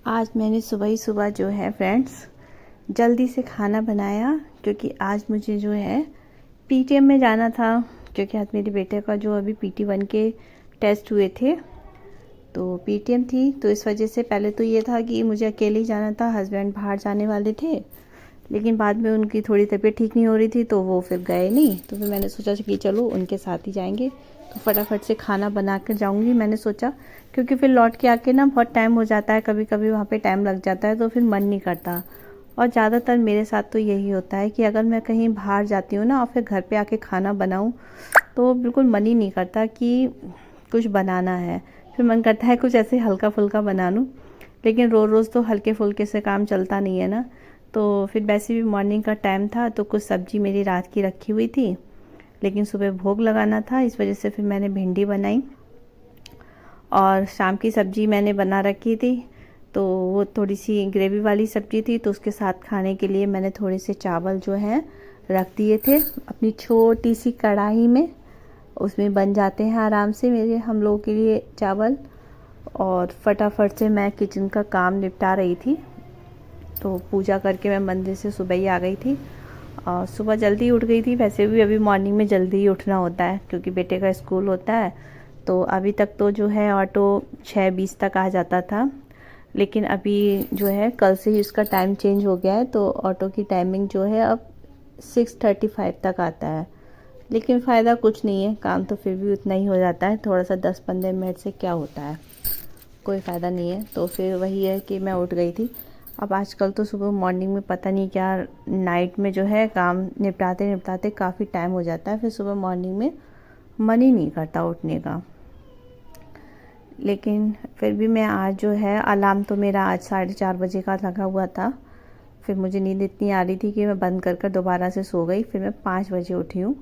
आज मैंने सुबह ही सुबह जो है फ्रेंड्स जल्दी से खाना बनाया, क्योंकि आज मुझे जो है पीटीएम में जाना था। क्योंकि आज मेरे बेटे का जो अभी PT1 के टेस्ट हुए थे, तो पीटीएम थी, तो इस वजह से पहले तो ये था कि मुझे अकेले ही जाना था। हस्बैंड बाहर जाने वाले थे, लेकिन बाद में उनकी थोड़ी तबीयत ठीक नहीं हो रही थी, तो वो फिर गए नहीं। तो फिर मैंने सोचा कि चलो उनके साथ ही जाएंगे, तो फटाफट से खाना बना कर जाऊंगी मैंने सोचा। क्योंकि फिर लौट के आके ना बहुत टाइम हो जाता है, कभी कभी वहाँ पे टाइम लग जाता है, तो फिर मन नहीं करता। और ज़्यादातर मेरे साथ तो यही होता है कि अगर मैं कहीं बाहर जाती हूँ ना और फिर घर पे आके खाना बनाऊँ, तो बिल्कुल मन ही नहीं करता कि कुछ बनाना है। फिर मन करता है कुछ ऐसे हल्का फुल्का बना लूँ, लेकिन रोज़ रोज़ तो हल्के फुल्के से काम चलता नहीं है ना। तो फिर वैसे भी मॉर्निंग का टाइम था, तो कुछ सब्ज़ी मेरी रात की रखी हुई थी, लेकिन सुबह भोग लगाना था, इस वजह से फिर मैंने भिंडी बनाई। और शाम की सब्ज़ी मैंने बना रखी थी, तो वो थोड़ी सी ग्रेवी वाली सब्ज़ी थी, तो उसके साथ खाने के लिए मैंने थोड़े से चावल जो है रख दिए थे अपनी छोटी सी कढ़ाई में। उसमें बन जाते हैं आराम से मेरे हम लोगों के लिए चावल। और फटाफट से मैं किचन का काम निपटा रही थी। तो पूजा करके मैं मंदिर से सुबह ही आ गई थी, और सुबह जल्दी उठ गई थी। वैसे भी अभी मॉर्निंग में जल्दी ही उठना होता है, क्योंकि बेटे का स्कूल होता है। तो अभी तक तो जो है ऑटो 6:20 तक आ जाता था, लेकिन अभी जो है कल से ही उसका टाइम चेंज हो गया है, तो ऑटो की टाइमिंग जो है अब 6:35 तक आता है। लेकिन फ़ायदा कुछ नहीं है, काम तो फिर भी उतना ही हो जाता है। थोड़ा सा 10-15 मिनट से क्या होता है, कोई फ़ायदा नहीं है। तो फिर वही है कि मैं उठ गई थी। अब आजकल तो सुबह मॉर्निंग में पता नहीं क्या, नाइट में जो है काम निपटाते निपटाते काफ़ी टाइम हो जाता है, फिर सुबह मॉर्निंग में मन ही नहीं करता उठने का। लेकिन फिर भी मैं आज जो है, अलार्म तो मेरा आज 4:30 बजे का लगा हुआ था। फिर मुझे नींद इतनी आ रही थी कि मैं बंद कर कर दोबारा से सो गई। फिर मैं 5 बजे उठी हूँ,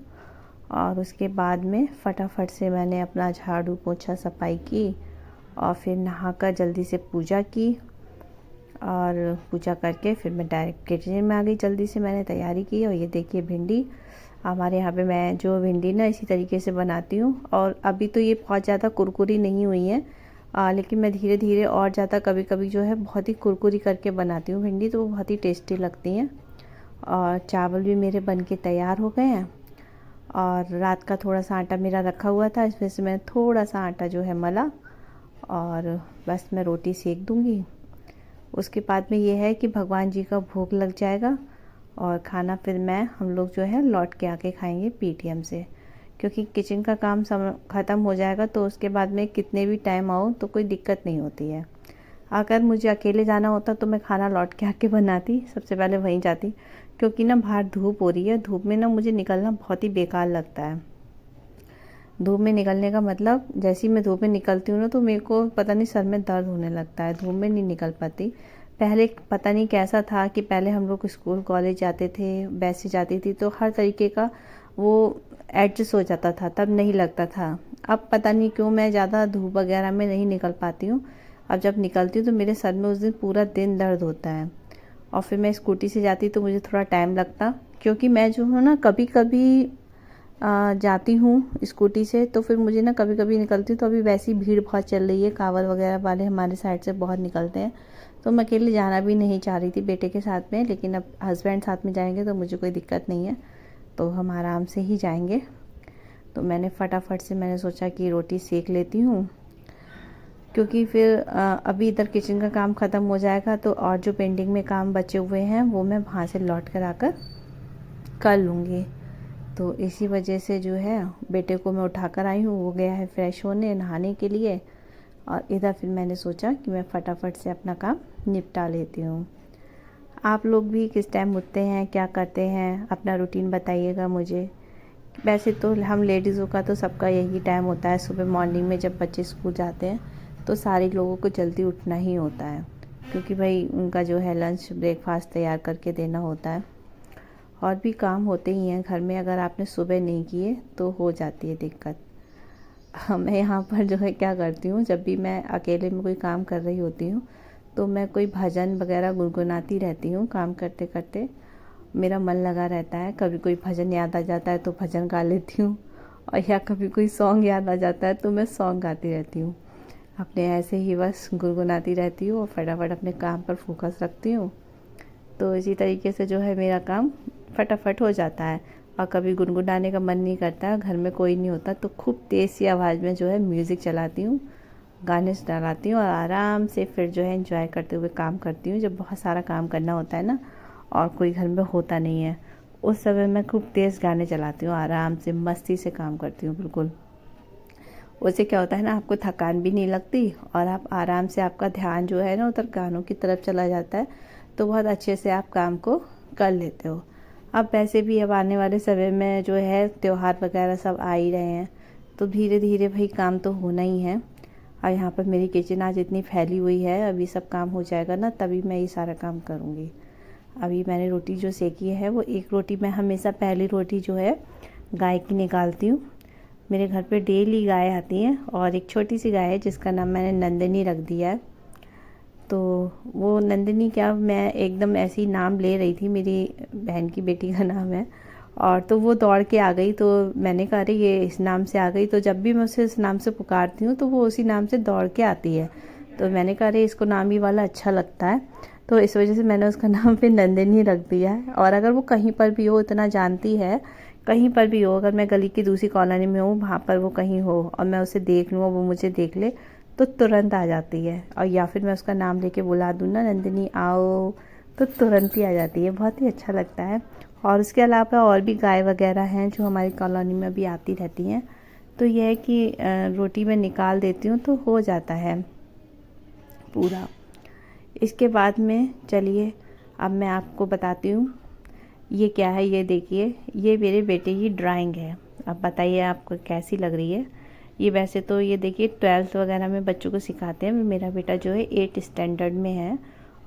और उसके बाद में फटाफट से मैंने अपना झाड़ू पोछा सफाई की, और फिर नहाकर जल्दी से पूजा की। और पूजा करके फिर मैं डायरेक्ट किचन में आ गई। जल्दी से मैंने तैयारी की, और ये देखिए भिंडी। हमारे यहाँ पे मैं जो भिंडी ना इसी तरीके से बनाती हूँ, और अभी तो ये बहुत ज़्यादा कुरकुरी नहीं हुई है, लेकिन मैं धीरे धीरे और ज़्यादा कभी कभी जो है बहुत ही कुरकुरी करके बनाती हूँ भिंडी, तो वो बहुत ही टेस्टी लगती हैं। और चावल भी मेरे बन के तैयार हो गए हैं, और रात का थोड़ा सा आटा मेरा रखा हुआ था, इस वजह से मैं थोड़ा सा आटा जो है मला, और बस मैं रोटी सेक दूँगी। उसके बाद में ये है कि भगवान जी का भोग लग जाएगा, और खाना फिर हम लोग जो है लौट के आके खाएंगे पीटीएम से। क्योंकि किचन का काम ख़त्म हो जाएगा, तो उसके बाद में कितने भी टाइम आओ तो कोई दिक्कत नहीं होती है। अगर मुझे अकेले जाना होता तो मैं खाना लौट के आके बनाती, सबसे पहले वहीं जाती। क्योंकि ना बाहर धूप हो रही है, धूप में ना मुझे निकलना बहुत ही बेकार लगता है। धूप में निकलने का मतलब, जैसे ही मैं धूप में निकलती हूँ ना, तो मेरे को पता नहीं सर में दर्द होने लगता है, धूप में नहीं निकल पाती। पहले पता नहीं कैसा था कि पहले हम लोग स्कूल कॉलेज जाते थे, बस से जाती थी, तो हर तरीके का वो एडजस्ट हो जाता था, तब नहीं लगता था। अब पता नहीं क्यों मैं ज़्यादा धूप वगैरह में नहीं निकल पाती हूँ। अब जब निकलती हूँ तो मेरे सर में उस दिन पूरा दिन दर्द होता है। और फिर मैं स्कूटी से जाती तो मुझे थोड़ा टाइम लगता, क्योंकि मैं जो हूँ ना कभी कभी जाती हूँ स्कूटी से, तो फिर मुझे ना कभी कभी निकलती हूँ, तो अभी वैसी भीड़ बहुत चल रही है, कांवड़ वगैरह वाले हमारे साइड से बहुत निकलते हैं। तो मैं अकेले जाना भी नहीं चाह रही थी बेटे के साथ में, लेकिन अब हस्बैंड साथ में जाएंगे तो मुझे कोई दिक्कत नहीं है, तो हम आराम से ही जाएंगे। तो मैंने फटाफट से मैंने सोचा कि रोटी सेक लेती हूँ, क्योंकि फिर अभी इधर किचन का काम ख़त्म हो जाएगा, तो और जो पेंडिंग में काम बचे हुए हैं वो मैं वहाँ से लौट कर आकर कर लूँगी। तो इसी वजह से जो है बेटे को मैं उठाकर आई हूँ, वो गया है फ्रेश होने नहाने के लिए, और इधर फिर मैंने सोचा कि मैं फटाफट से अपना काम निपटा लेती हूँ। आप लोग भी किस टाइम उठते हैं, क्या करते हैं, अपना रूटीन बताइएगा मुझे। वैसे तो हम लेडीज़ों का तो सबका यही टाइम होता है, सुबह मॉर्निंग में जब बच्चे स्कूल जाते हैं तो सारे लोगों को जल्दी उठना ही होता है, क्योंकि भाई उनका जो है लंच ब्रेकफास्ट तैयार करके देना होता है। और भी काम होते ही हैं घर में, अगर आपने सुबह नहीं किए तो हो जाती है दिक्कत। मैं यहाँ पर जो है क्या करती हूँ, जब भी मैं अकेले में कोई काम कर रही होती हूँ, तो मैं कोई भजन वगैरह गुनगुनाती रहती हूँ काम करते करते। मेरा मन लगा रहता है, कभी कोई भजन याद आ जाता है तो भजन गा लेती हूँ, और या कभी कोई सॉन्ग याद आ जाता है तो मैं सॉन्ग गाती रहती हूँ। अपने ऐसे ही बस गुनगुनाती रहती हूँ और फटाफट अपने काम पर फोकस रखती हूँ। तो इसी तरीके से जो है मेरा काम फटाफट हो जाता है। और कभी गुनगुनाने का मन नहीं करता, घर में कोई नहीं होता, तो खूब तेज़ सी आवाज़ में जो है म्यूज़िक चलाती हूँ, गाने लगाती हूँ और आराम से फिर जो है एंजॉय करते हुए काम करती हूँ। जब बहुत सारा काम करना होता है ना और कोई घर में होता नहीं है, उस समय मैं खूब तेज़ गाने चलाती हूँ, आराम से मस्ती से काम करती हूँ बिल्कुल। उससे क्या होता है ना, आपको थकान भी नहीं लगती और आप आराम से, आपका ध्यान जो है ना उधर गानों की तरफ चला जाता है, तो बहुत अच्छे से आप काम को कर लेते हो। अब वैसे भी अब आने वाले समय में जो है त्योहार वगैरह सब आ ही रहे हैं, तो धीरे धीरे भाई काम तो होना ही है। और यहाँ पर मेरी किचन आज इतनी फैली हुई है, अभी सब काम हो जाएगा ना तभी मैं ये सारा काम करूँगी। अभी मैंने रोटी जो सेकी है, वो एक रोटी मैं हमेशा पहली रोटी जो है गाय की निकालती हूँ। मेरे घर पे डेली गाय आती हैं और एक छोटी सी गाय है जिसका नाम मैंने नंदिनी रख दिया है। तो वो नंदिनी क्या, मैं एकदम ऐसे ही नाम ले रही थी, मेरी बहन की बेटी का नाम है, और तो वो दौड़ के आ गई। तो मैंने कहा अरे ये इस नाम से आ गई, तो जब भी मैं उसे इस नाम से पुकारती हूँ तो वो उसी नाम से दौड़ के आती है। तो मैंने कहा अरे इसको नाम ही वाला अच्छा लगता है, तो इस वजह से मैंने उसका नाम फिर नंदिनी रख दिया है। और अगर वो कहीं पर भी हो, इतना जानती है, कहीं पर भी हो, अगर मैं गली की दूसरी कॉलोनी में हूँ, वहाँ पर वो कहीं हो और मैं उसे देख लूँ और वो मुझे देख ले, तो तुरंत आ जाती है। और या फिर मैं उसका नाम लेके बुला दूँ ना, नंदिनी आओ, तो तुरंत ही आ जाती है। बहुत ही अच्छा लगता है। और उसके अलावा और भी गाय वगैरह हैं जो हमारी कॉलोनी में भी आती रहती हैं। तो यह है कि रोटी में निकाल देती हूँ तो हो जाता है पूरा। इसके बाद में चलिए अब मैं आपको बताती हूँ ये क्या है। ये देखिए, ये मेरे बेटे की ड्राइंग है। अब बताइए आपको कैसी लग रही है। ये वैसे तो ये देखिए 12th वगैरह में बच्चों को सिखाते हैं। मेरा बेटा जो है 8th स्टैंडर्ड में है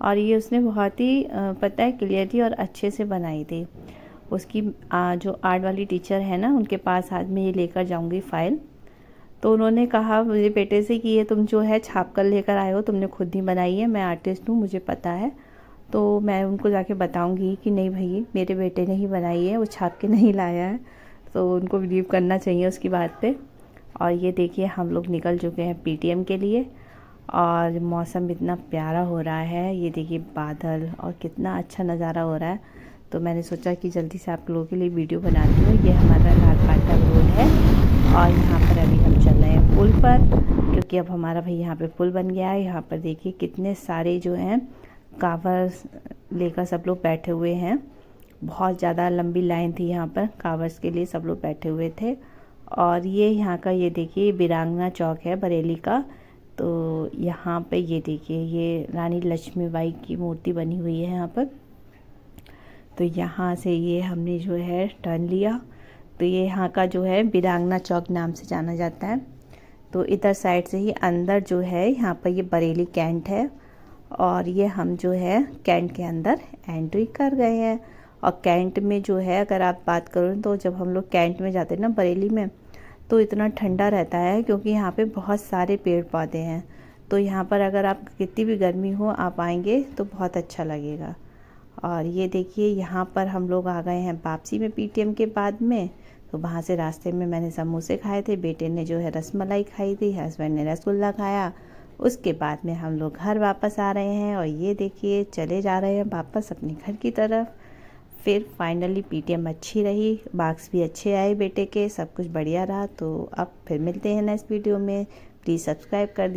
और ये उसने बहुत ही पता है क्लियरली और अच्छे से बनाई थी। उसकी जो आर्ट वाली टीचर है ना, उनके पास आज मैं ये लेकर जाऊंगी फाइल। तो उन्होंने कहा मेरे बेटे से कि ये तुम जो है छाप कर लेकर आए हो, तुमने खुद ही बनाई है, मैं आर्टिस्ट हूँ मुझे पता है। तो मैं उनको जाके बताऊंगी कि नहीं भाई मेरे बेटे ने ही बनाई है, वो छाप के नहीं लाया है। तो उनको बिलीव करना चाहिए उसकी बात पे। और ये देखिए हम लोग निकल चुके हैं पीटीएम के लिए और मौसम इतना प्यारा हो रहा है। ये देखिए बादल और कितना अच्छा नज़ारा हो रहा है। तो मैंने सोचा कि जल्दी से आप लोगों के लिए वीडियो बनाती हूँ। ये हमारा लालपाटा रोड है और यहाँ पर अभी हम चल रहे हैं पुल पर, क्योंकि अब हमारा भाई यहाँ पे पुल बन गया है। यहाँ पर देखिए कितने सारे जो हैं कावर्स लेकर सब लोग बैठे हुए हैं। बहुत ज़्यादा लंबी लाइन थी यहाँ पर, कावर्स के लिए सब लोग बैठे हुए थे। और ये यहाँ का ये देखिए वीरांगना चौक है बरेली का। तो यहाँ पे ये देखिए ये रानी लक्ष्मीबाई की मूर्ति बनी हुई है यहाँ पर। तो यहाँ से ये हमने जो है टर्न लिया। तो ये यहाँ का जो है वीरांगना चौक नाम से जाना जाता है। तो इधर साइड से ही अंदर जो है यहाँ पर ये बरेली कैंट है और ये हम जो है कैंट के अंदर एंट्री कर गए हैं। और कैंट में जो है अगर आप बात करो तो जब हम लोग कैंट में जाते हैं ना बरेली में, तो इतना ठंडा रहता है क्योंकि यहाँ पे बहुत सारे पेड़ पौधे हैं। तो यहाँ पर अगर आप कितनी भी गर्मी हो आप आएंगे तो बहुत अच्छा लगेगा। और ये देखिए यहाँ पर हम लोग आ गए हैं वापसी में पीटीएम के बाद में। तो वहाँ से रास्ते में मैंने समोसे खाए थे, बेटे ने जो है रसमलाई खाई थी, हस्बैंड ने रसगुल्ला खाया। उसके बाद में हम लोग घर वापस आ रहे हैं और ये देखिए चले जा रहे हैं वापस अपने घर की तरफ। फिर फाइनली पीटीएम अच्छी रही, मार्क्स भी अच्छे आए बेटे के, सब कुछ बढ़िया रहा। तो अब फिर मिलते हैं नेक्स्ट वीडियो में। प्लीज़ सब्सक्राइब कर दीजिए।